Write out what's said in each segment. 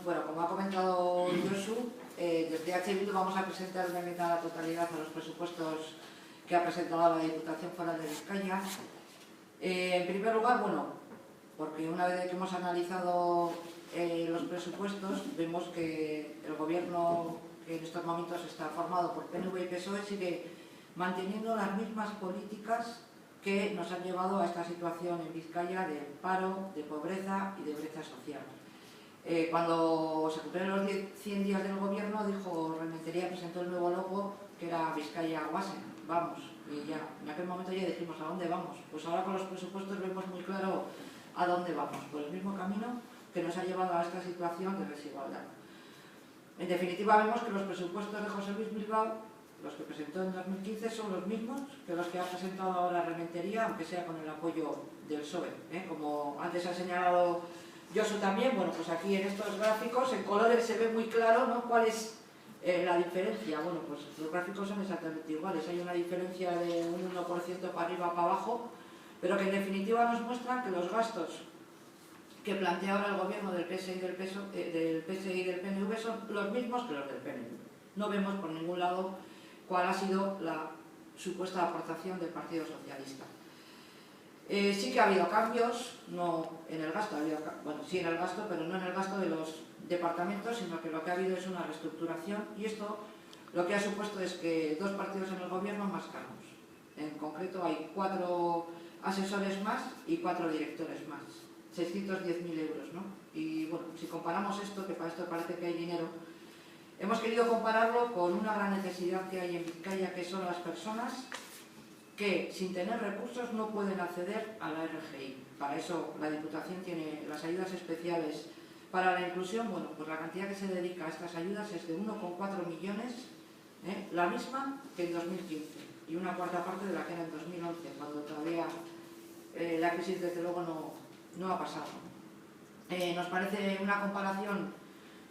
Bueno, como ha comentado Josu, desde H. Bildu vamos a presentar una enmienda a la totalidad a los presupuestos que ha presentado la Diputación Foral de Vizcaya. En primer lugar, bueno, porque una vez que hemos analizado los presupuestos, vemos que el gobierno que en estos momentos está formado por PNV y PSOE sigue manteniendo las mismas políticas que nos han llevado a esta situación en Vizcaya de paro, de pobreza y de brecha social. Cuando se cumplieron los 100 días del gobierno, dijo Rementería, presentó el nuevo logo que era Vizcaya Guasen, vamos, y ya, en aquel momento ya dijimos ¿a dónde vamos? Pues ahora con los presupuestos vemos muy claro a dónde vamos, por el mismo camino que nos ha llevado a esta situación de desigualdad. En definitiva, vemos que los presupuestos de José Luis Bilbao, los que presentó en 2015, son los mismos que los que ha presentado ahora Rementería, aunque sea con el apoyo del PSOE. Como antes ha señalado Josu también, bueno, pues aquí en estos gráficos, en colores se ve muy claro, ¿no?, cuál es la diferencia. Bueno, pues los gráficos son exactamente iguales, hay una diferencia de un 1% para arriba o para abajo, pero que en definitiva nos muestran que los gastos que plantea ahora el gobierno del PSE y del PNV son los mismos que los del PNV. No vemos por ningún lado cuál ha sido la supuesta aportación del Partido Socialista. Sí que ha habido cambios, no en el gasto, bueno, sí en el gasto, pero no en el gasto de los departamentos, sino que lo que ha habido es una reestructuración, y esto lo que ha supuesto es que 2 partidos en el gobierno más cargos. En concreto hay 4 asesores más y 4 directores más. 610.000 euros, ¿no? Y bueno, si comparamos esto, que para esto parece que hay dinero, hemos querido compararlo con una gran necesidad que hay en Vizcaya, que son las personas que sin tener recursos no pueden acceder a la RGI. Para eso la Diputación tiene las ayudas especiales para la inclusión. Bueno, pues la cantidad que se dedica a estas ayudas es de 1,4 millones, la misma que en 2015, y una cuarta parte de la que era en 2011, cuando todavía la crisis desde luego no ha pasado. Nos parece una comparación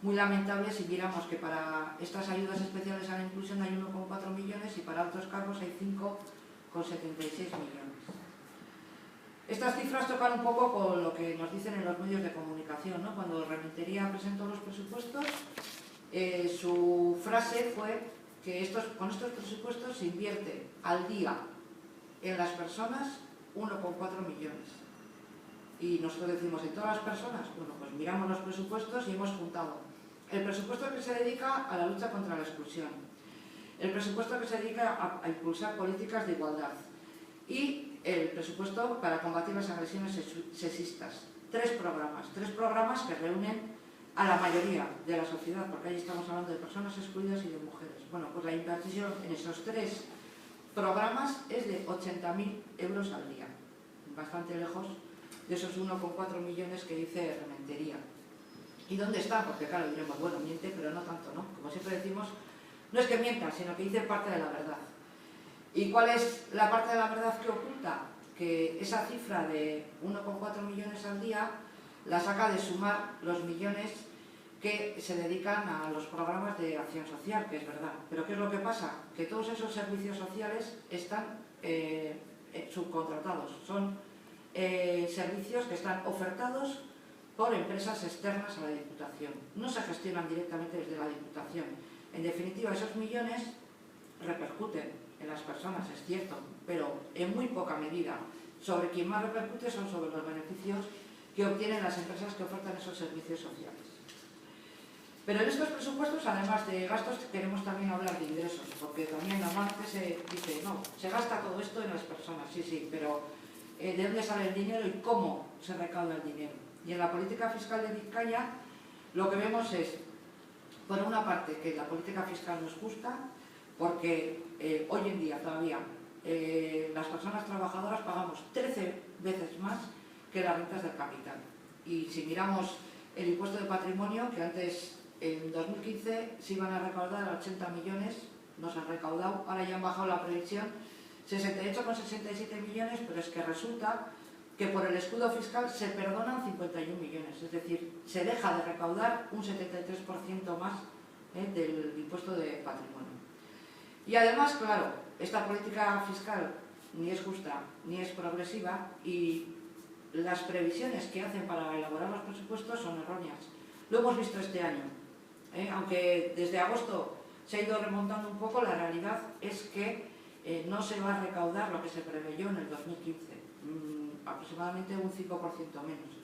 muy lamentable si viéramos que para estas ayudas especiales a la inclusión hay 1,4 millones y para altos cargos hay 5,76 millones. Estas cifras tocan un poco con lo que nos dicen en los medios de comunicación, ¿no? Cuando Rementería presentó los presupuestos, su frase fue que con estos presupuestos se invierte al día en las personas 1,4 millones. Y nosotros decimos, ¿en todas las personas? Bueno, pues miramos los presupuestos y hemos juntado el presupuesto que se dedica a la lucha contra la exclusión, el presupuesto que se dedica a impulsar políticas de igualdad y el presupuesto para combatir las agresiones sexistas. 3 programas que reúnen a la mayoría de la sociedad, porque ahí estamos hablando de personas excluidas y de mujeres. Bueno, pues la inversión en esos 3 programas es de 80.000 euros al día, bastante lejos de esos 1,4 millones que dice Rementería. ¿Y dónde está? Porque claro, diremos, bueno, miente, pero no tanto, ¿no? Como siempre decimos, no es que mienta, sino que dice parte de la verdad. ¿Y cuál es la parte de la verdad que oculta? Que esa cifra de 1,4 millones al día la saca de sumar los millones que se dedican a los programas de acción social, que es verdad. Pero ¿qué es lo que pasa? Que todos esos servicios sociales están subcontratados, son servicios que están ofertados por empresas externas a la Diputación. No se gestionan directamente desde la Diputación. En definitiva, esos millones repercuten en las personas, es cierto, pero en muy poca medida. Sobre quien más repercute son sobre los beneficios que obtienen las empresas que ofertan esos servicios sociales. Pero en estos presupuestos, además de gastos, queremos también hablar de ingresos, porque también normalmente se dice, no, se gasta todo esto en las personas, sí, pero ¿de dónde sale el dinero y cómo se recauda el dinero? Y en la política fiscal de Vizcaya lo que vemos es, por una parte, que la política fiscal no es justa, porque hoy en día todavía las personas trabajadoras pagamos 13 veces más que las rentas del capital. Y si miramos el impuesto de patrimonio, que antes en 2015 se iban a recaudar 80 millones, no se han recaudado, ahora ya han bajado la previsión 68,67 millones, pero es que resulta que por el escudo fiscal se perdonan 51 millones, es decir, se deja de recaudar un 73% más del impuesto de patrimonio. Y además, claro, esta política fiscal ni es justa ni es progresiva y las previsiones que hacen para elaborar los presupuestos son erróneas, Lo hemos visto este año. Aunque desde agosto se ha ido remontando un poco, la realidad es que no se va a recaudar lo que se preveyó en el 2015, aproximadamente un 5% menos.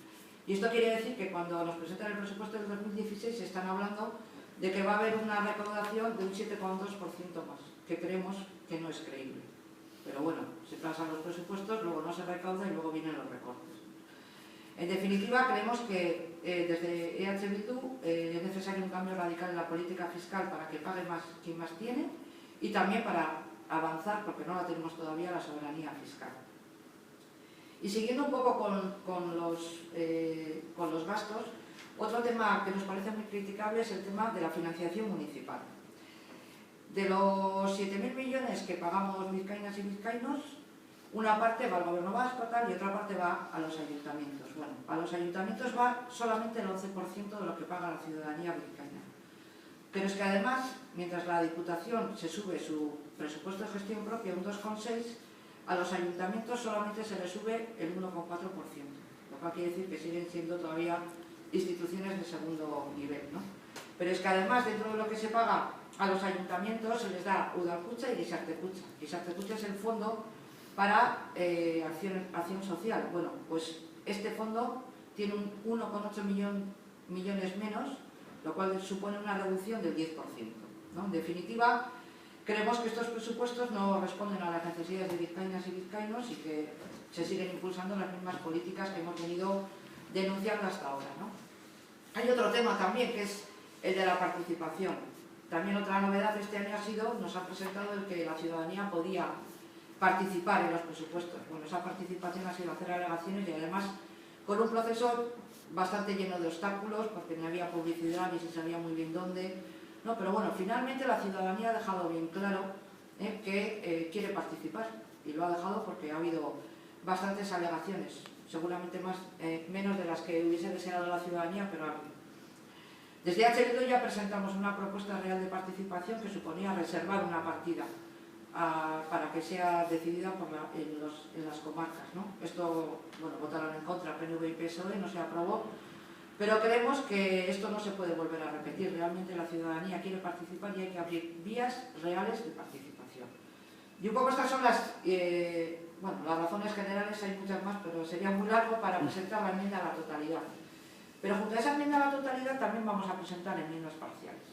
Y esto quiere decir que cuando nos presentan el presupuesto del 2016 se están hablando de que va a haber una recaudación de un 7,2% más, que creemos que no es creíble. Pero bueno, se pasan los presupuestos, luego no se recauda y luego vienen los recortes. En definitiva, creemos que desde EH Bildu es necesario un cambio radical en la política fiscal para que pague más quien más tiene y también para avanzar, porque no la tenemos todavía, la soberanía fiscal. Y siguiendo un poco con los gastos, otro tema que nos parece muy criticable es el tema de la financiación municipal. De los 7.000 millones que pagamos vizcaínas y vizcaínos, una parte va al gobierno vasco y otra parte va a los ayuntamientos. Bueno, a los ayuntamientos va solamente el 11% de lo que paga la ciudadanía vizcaína. Pero es que además, mientras la Diputación se sube su presupuesto de gestión propia un 2,6%, a los ayuntamientos solamente se les sube el 1,4%, lo cual quiere decir que siguen siendo todavía instituciones de segundo nivel, ¿no? Pero es que además, dentro de lo que se paga a los ayuntamientos, se les da Udalkutxa y Gizartekutxa. Gizartekutxa es el fondo para acción social. Bueno, pues este fondo tiene un 1,8 millones menos, lo cual supone una reducción del 10%, ¿no? En definitiva, creemos que estos presupuestos no responden a las necesidades de vizcaínas y vizcaínos y que se siguen impulsando las mismas políticas que hemos venido denunciando hasta ahora, ¿no? Hay otro tema también, que es el de la participación. También otra novedad de este año nos ha presentado el que la ciudadanía podía participar en los presupuestos. Bueno, esa participación ha sido hacer alegaciones y además con un proceso bastante lleno de obstáculos, porque no había publicidad ni se sabía muy bien dónde. No, pero bueno, finalmente la ciudadanía ha dejado bien claro que quiere participar, y lo ha dejado porque ha habido bastantes alegaciones, seguramente menos de las que hubiese deseado la ciudadanía, pero ha habido. Desde EH Bildu ya presentamos una propuesta real de participación que suponía reservar una partida para que sea decidida en las comarcas, ¿no? Esto, bueno, votaron en contra PNV y PSOE, no se aprobó, pero creemos que esto no se puede volver a repetir. Realmente la ciudadanía quiere participar y hay que abrir vías reales de participación. Y un poco estas son las razones generales, hay muchas más, pero sería muy largo para presentar la enmienda a la totalidad. Pero junto a esa enmienda a la totalidad también vamos a presentar enmiendas parciales.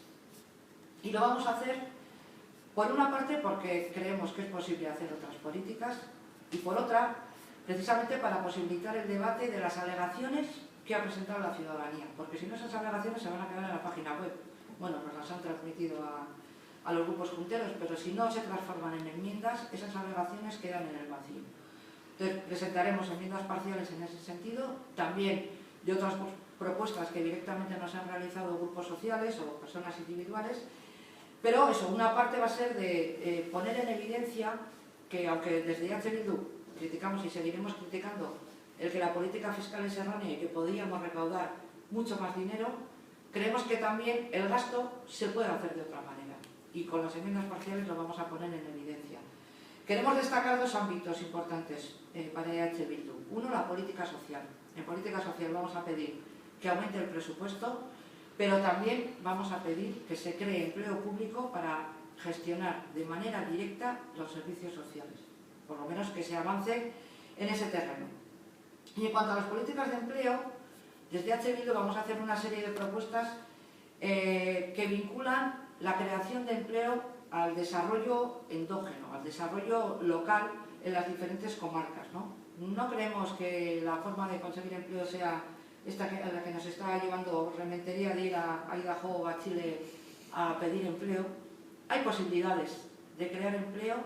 Y lo vamos a hacer, por una parte, porque creemos que es posible hacer otras políticas, y por otra, precisamente para posibilitar el debate de las alegaciones que ha presentado la ciudadanía, porque si no, esas alegaciones se van a quedar en la página web. Bueno, nos las han transmitido a los grupos junteros, pero si no se transforman en enmiendas, esas alegaciones quedan en el vacío. Entonces, presentaremos enmiendas parciales en ese sentido, también de otras propuestas que directamente nos han realizado grupos sociales o personas individuales, pero eso, una parte va a ser de poner en evidencia que, aunque desde EH Bildu criticamos y seguiremos criticando el que la política fiscal es errónea y que podríamos recaudar mucho más dinero, creemos que también el gasto se puede hacer de otra manera, y con las enmiendas parciales lo vamos a poner en evidencia. Queremos destacar dos ámbitos importantes para EH Bildu. Uno, la política social. En política social vamos a pedir que aumente el presupuesto, pero también vamos a pedir que se cree empleo público para gestionar de manera directa los servicios sociales, por lo menos que se avance en ese terreno. Y en cuanto a las políticas de empleo, desde EH Bildu vamos a hacer una serie de propuestas que vinculan la creación de empleo al desarrollo endógeno, al desarrollo local en las diferentes comarcas, ¿no? No creemos que la forma de conseguir empleo sea esta a la que nos está llevando Rementería, de ir a Idaho o a Chile a pedir empleo. Hay posibilidades de crear empleo,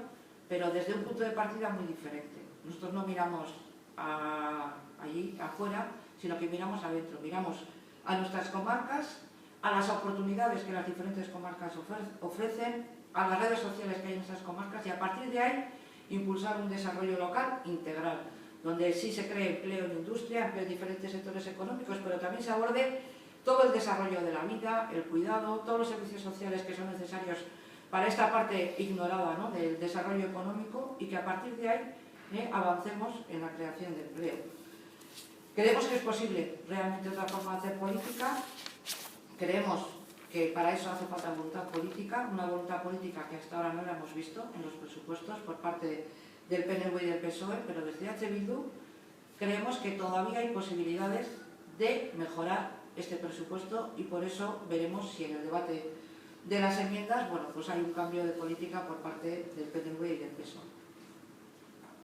pero desde un punto de partida muy diferente. Nosotros no miramos allí afuera, sino que miramos adentro, miramos a nuestras comarcas, a las oportunidades que las diferentes comarcas ofrecen, a las redes sociales que hay en esas comarcas, y a partir de ahí impulsar un desarrollo local integral, donde sí se cree empleo en industria, empleo en diferentes sectores económicos, pero también se aborde todo el desarrollo de la vida, el cuidado, todos los servicios sociales que son necesarios para esta parte ignorada, ¿no?, del desarrollo económico, y que a partir de ahí avancemos en la creación de empleo. Creemos que es posible realmente otra forma de hacer política, Creemos que para eso hace falta voluntad política, una voluntad política que hasta ahora no la hemos visto en los presupuestos por parte del PNV y del PSOE, pero desde H. Bildu creemos que todavía hay posibilidades de mejorar este presupuesto y por eso veremos si en el debate de las enmiendas, bueno, pues hay un cambio de política por parte del PNV y del PSOE.